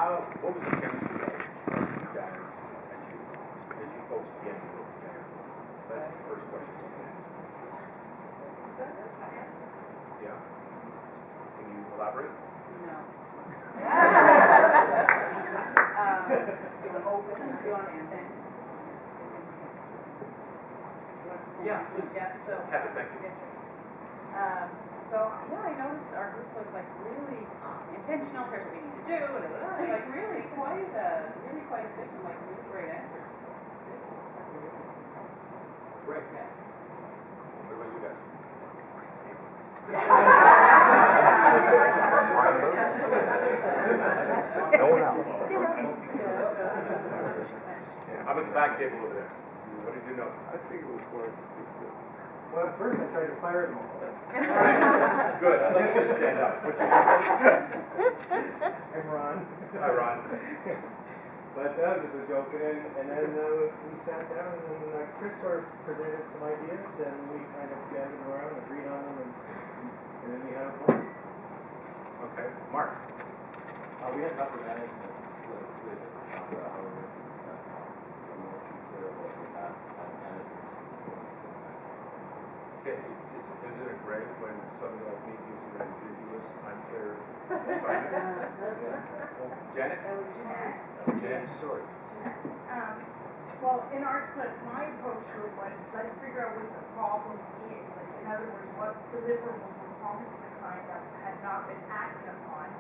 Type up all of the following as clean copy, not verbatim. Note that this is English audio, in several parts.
what was the chemistry like with you guys as you folks began to work together? That's the first question I'm going to ask. Yeah? Can you elaborate? No. You want to stand? Yeah, please. Yeah, so. Happy, thank you. I noticed our group was like really intentional, here's what we need to do, like really quite efficient, like really great answers. Great. What about you guys? No one else. I'm at the back table over there. What did you know? I think it was worth it. Well, at first I tried to fire them all. Good, I'd like you to stand up. I'm Ron. Hi, Ron. But that was just a joke. And then we sat down and Chris sort of presented some ideas and we kind of gathered around, agreed on them, and then we had a plan. Okay, Mark. We had upper management split decision on however more clear about the task and management. Okay, isn't it great when somebody like me gives you an ambiguous, unclear assignment? Janet? Janet, sorry. Well, in our split, my approach to it was, let's figure out what the problem is. Like, in other words, what deliverables were promised to the client that had not been acted upon.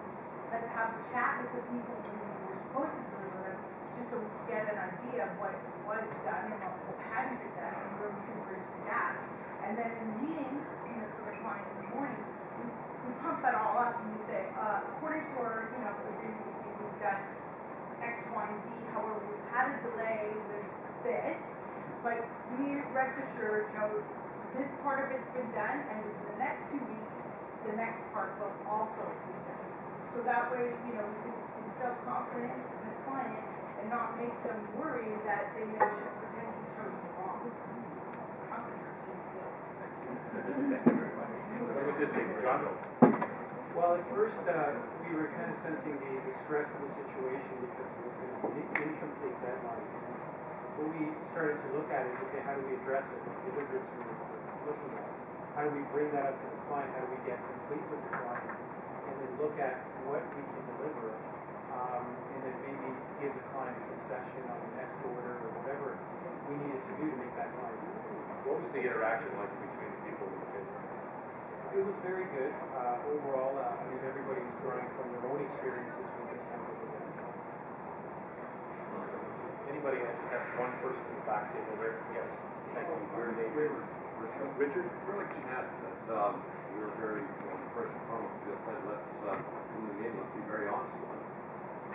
Let's have a chat with the people who were supposed to deliver them, just so we can get an idea of what was done and what hadn't been done, and where we can bridge the gaps. And then in the meeting, for the client in the morning, we pump that all up and we say, according to our, agreement with you, we've done X, Y, and Z. However, we've had a delay with this, but we rest assured, this part of it's been done, and within the next 2 weeks, the next part will also be done. So that way, we can instill confidence in the client and not make them worry that they should potentially choose the wrong company or team. Thank you very much. What about this table, John? Well, at first, we were kind of sensing the stress of the situation because it was an incomplete deadline. And what we started to look at is, okay, how do we address it? The deliverance we were looking at. How do we bring that up to the client? How do we get complete with the client? And then look at what we can deliver. And then maybe give the client a concession on the next order or whatever we needed to do to make that client. What was the interaction like between the people who did? It was very good. Overall, everybody was drawing from their own experiences with this kind of event. Anybody have one person in the back table there? Yes. Thank you. Your name? Richard? Really, Jeanette, that we were very, first and foremost, just said, let's, in the game, let's be very honest with them.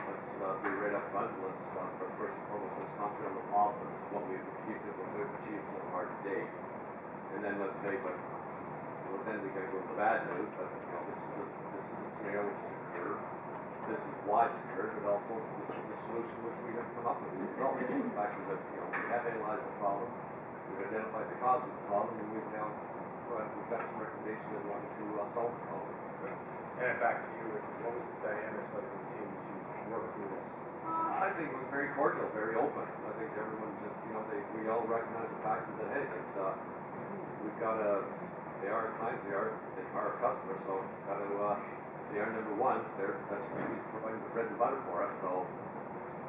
Let's be right up front. Let's, first and foremost, let's concentrate on the positives, what we've achieved so far today. And then let's say, but then we gotta go to the bad news, but this is a scenario which has occurred. This is why it's occurred, but also this is the solution which we have come up with. The result is the fact is that we have analyzed the problem, we've identified the cause of the problem, and we've now we've got some recommendations in order to solve the problem. And back to you, Richard. What was the dynamics like with the team as you worked through this? I think it was very cordial, very open. I think everyone just, we all recognize the fact that, hey, we've got they are clients, they are our customers, so they are number one. That's providing the bread and butter for us. So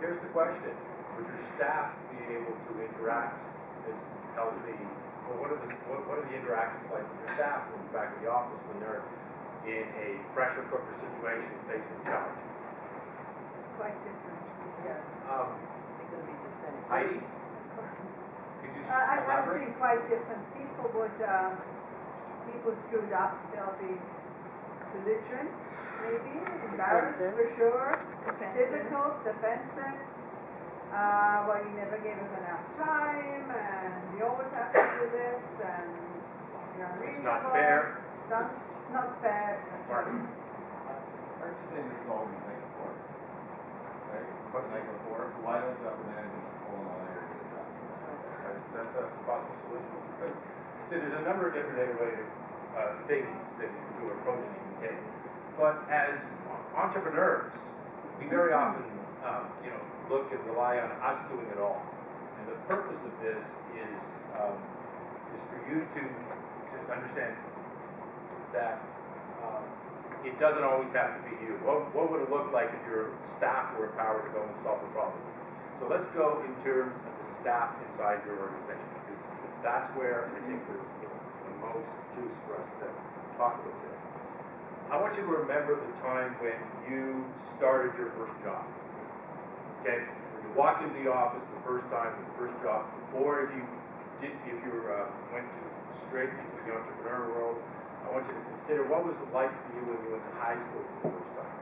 here's the question: would your staff be able to interact as healthy? Or what are the interactions like with your staff when you're back in the office when they're in a pressure cooker situation facing a challenge? Quite different. Yes. Heidi, could you I would elaborate? think quite different. People screwed up. They'll be belligerent, maybe, embarrassed for sure, difficult, defensive. Well, you never gave us enough time, and we always have to do this, and you're unreasonable. It's not fair. It's not fair. Martin. Aren't you saying this is all we think before? Right? What the night before? So why don't the upper management pull on all areas of the job? That's a possible solution. See, there's a number of different innovative things that you can do, approaches you can take. But as entrepreneurs, we very often, look and rely on us doing it all. And the purpose of this is for you to understand that it doesn't always have to be you. What would it look like if your staff were empowered to go and solve the problem? So let's go in terms of the staff inside your organization, because that's where I think there's the most juice for us to talk about today. I want you to remember the time when you started your first job. Okay, when you walked into the office the first time, the first job, or if you went straight into the entrepreneur world, I want you to consider what was it like for you when you went to high school for the first time.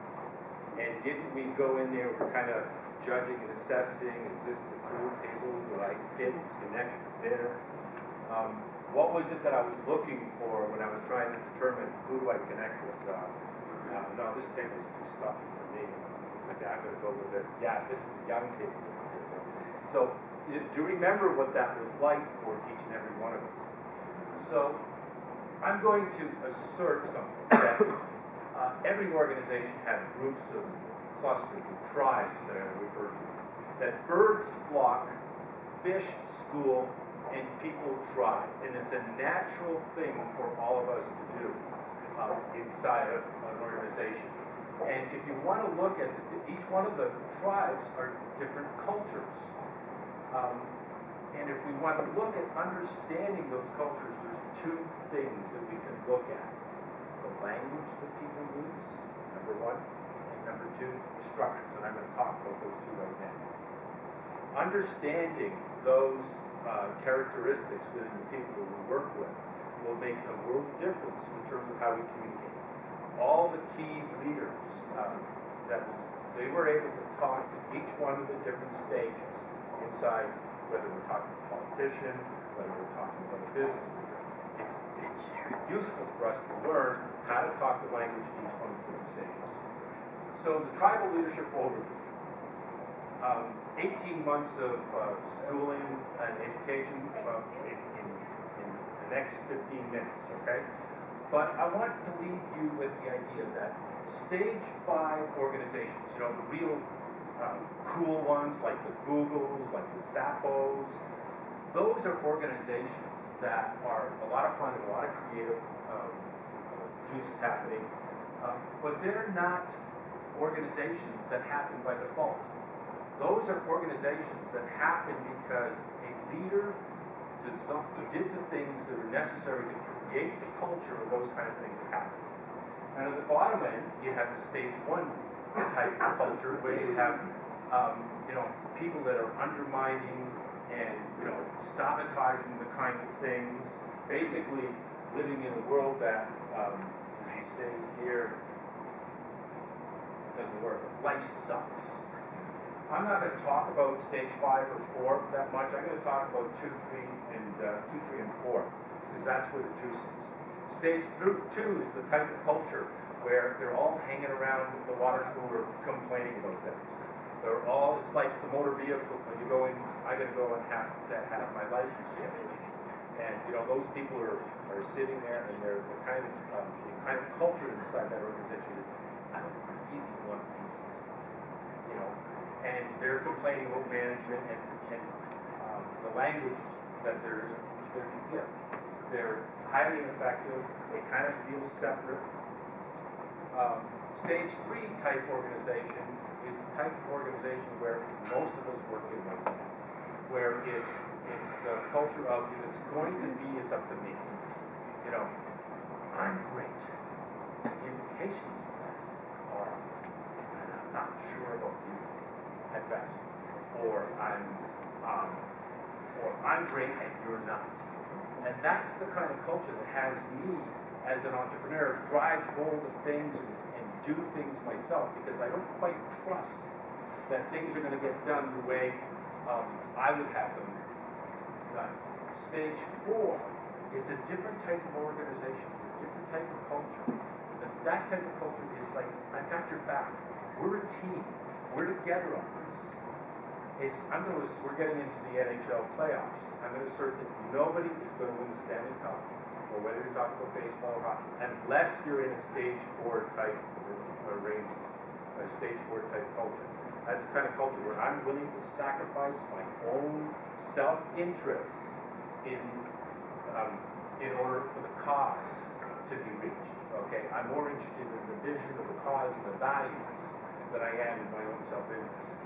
And didn't we go in there, we're kind of judging and assessing, is this the pool table, will I fit, connect, there? What was it that I was looking for when I was trying to determine who do I connect with? No, this table is too stuffy for me. Looks like I'm going to go with it. Yeah, this is the young table. So, do you remember what that was like for each and every one of us? So, I'm going to assert something that every organization had groups of clusters of tribes that I refer to. That birds flock, fish school, and people try. And it's a natural thing for all of us to do inside of an organization. And if you want to look at each one of the tribes are different cultures. And if we want to look at understanding those cultures, there's two things that we can look at. The language that people use, number one, and number two, structures. And I'm going to talk about those two right now. Understanding those characteristics within the people that we work with will make a world difference in terms of how we communicate. All the key leaders they were able to talk to each one of the different stages inside, whether we're talking to a politician, whether we're talking about a business leader. It's useful for us to learn how to talk the language of each one of the different stages. So the tribal leadership overview. 18 months of schooling and education in the next 15 minutes, okay? But I want to leave you with the idea that stage 5 organizations, the real cool ones like the Googles, like the Zappos, those are organizations that are a lot of fun and a lot of creative juices happening, but they're not organizations that happen by default. Those are organizations that happen because a leader did the things that are necessary to create the culture of those kind of things that happen. And at the bottom end, you have the stage 1 type of culture where you have, people that are undermining and, sabotaging the kind of things, basically living in a world that, as you say here, doesn't work. Life sucks. I'm not going to talk about stage 5 or 4 that much. I'm going to talk about 2, 3, and 4, because that's where the juice is. Stage 2 is the type of culture where they're all hanging around the water cooler complaining about things. It's like the motor vehicle, when you go in, I got to go and have my license changed. And, those people are sitting there, and they're the kind of culture inside that organization is, I don't really want to be here. And they're complaining about management and the language that they're highly ineffective. They kind of feel separate. Stage 3 type organization is the type of organization where most of us work in right now, where it's the culture of it's up to me. I'm great. The implications of that are, I'm not sure about you at best, or I'm great and you're not. And that's the kind of culture that has me as an entrepreneur grab hold of things and do things myself, because I don't quite trust that things are going to get done the way I would have them done. Stage 4, it's a different type of organization, a different type of culture. That type of culture is like, I've got your back. We're a team. We're together on this. We're getting into the NHL playoffs. I'm going to assert that nobody is going to win the Stanley Cup, or whether you're talking about baseball or hockey, unless you're in a stage 4 type of arrangement, a a stage 4 type culture. That's the kind of culture where I'm willing to sacrifice my own self-interests in order for the cause to be reached, okay? I'm more interested in the vision of the cause and the values than I am in my own self-interest.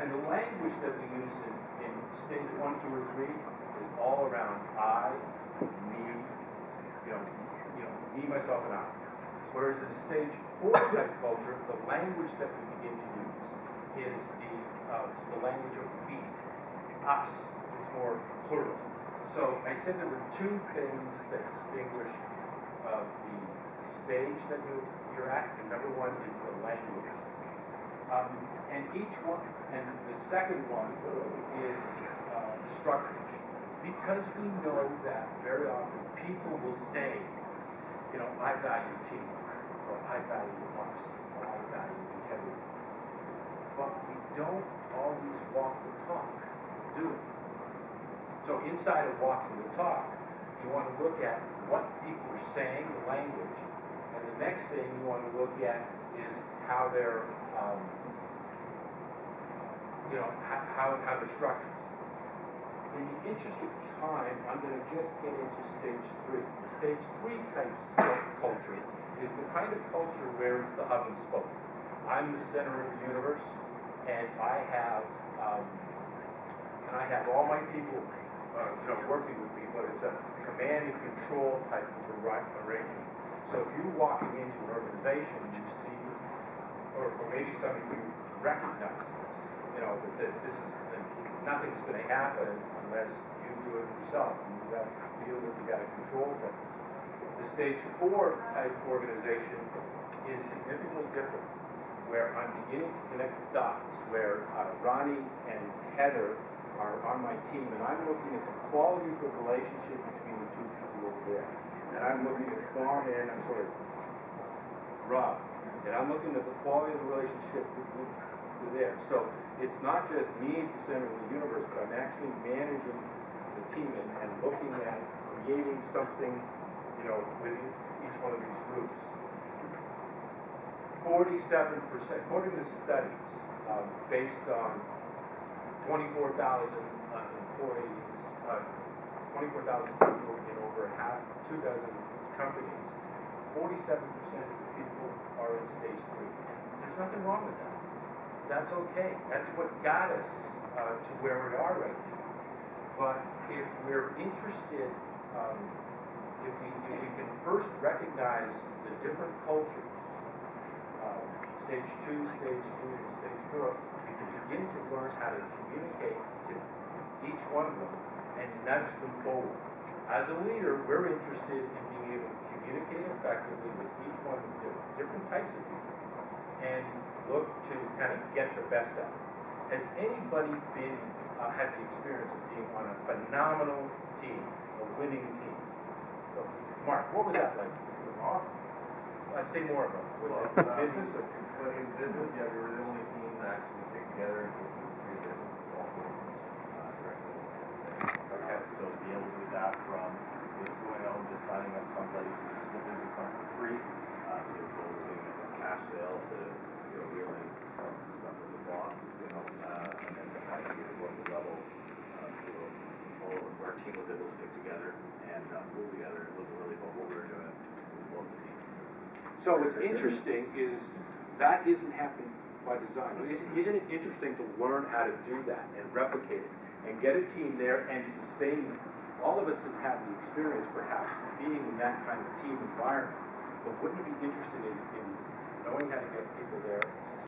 And the language that we use in stage 1, 2, or 3 is all around I, me, me, myself, and I. Whereas in stage 4 type culture, the language that we begin to use is the language of we, us. It's more plural. So I said there were two things that distinguish the stage that you're at. And number one is the language. And the second one is structure. Because we know that very often people will say, I value teamwork, or I value honesty, or I value integrity. But we don't always walk the talk, do we? So inside of walking the talk, you want to look at what people are saying, the language, and the next thing you want to look at is how they're, how they're structured. In the interest of time, I'm going to just get into stage 3. The stage 3 type culture is the kind of culture where it's the hub and spoke. I'm the center of the universe, and I have all my people, working with me, but it's a command and control type of arrangement. So if you're walking into an organization, you see, or maybe some of you recognize this, that this is, that nothing's going to happen unless you do it yourself. You've got to feel that you've got to control things. The stage 4 type organization is significantly different, where I'm beginning to connect the dots, where Ronnie and Heather are on my team, and I'm looking at the quality of the relationship between the two people over there. And I'm looking at Rob, and I'm looking at the quality of the relationship with there. So it's not just me at the center of the universe, but I'm actually managing the team and looking at creating something, within each one of these groups. 47%, according to studies, based on 24,000 employees, 24,000 people in over 2 dozen companies, 47% of the people are in stage 3. There's nothing wrong with that. That's okay. That's what got us to where we are right now. But if we're interested, if we can first recognize the different cultures, stage 2, stage 3, and stage 4, we can begin to learn how to communicate to each one of them and nudge them forward. As a leader, we're interested in being able to communicate effectively with each one of the different types of people and look to kind of get the best out of it. Has anybody had the experience of being on a phenomenal team, a winning team? So, Mark, what was that like? It was awesome. Let's say more about it. Was it business or? When it was business, yeah, we were the only team that actually stick together and go through 3 business, also direct sales. Okay. So to be able to adapt from going out and just signing up somebody who's looking for something for free, to doing a cash sale, to really some stuff with the boss, and then the fact that we were going to level, our team was able to stick together and pull together. It wasn't really about what we were doing, it was about the team. So what's interesting is that isn't happening by design. Isn't it interesting to learn how to do that and replicate it and get a team there and sustain it? All of us have had the experience, perhaps, of being in that kind of team environment, but wouldn't you be interested in knowing how to get people there and sustain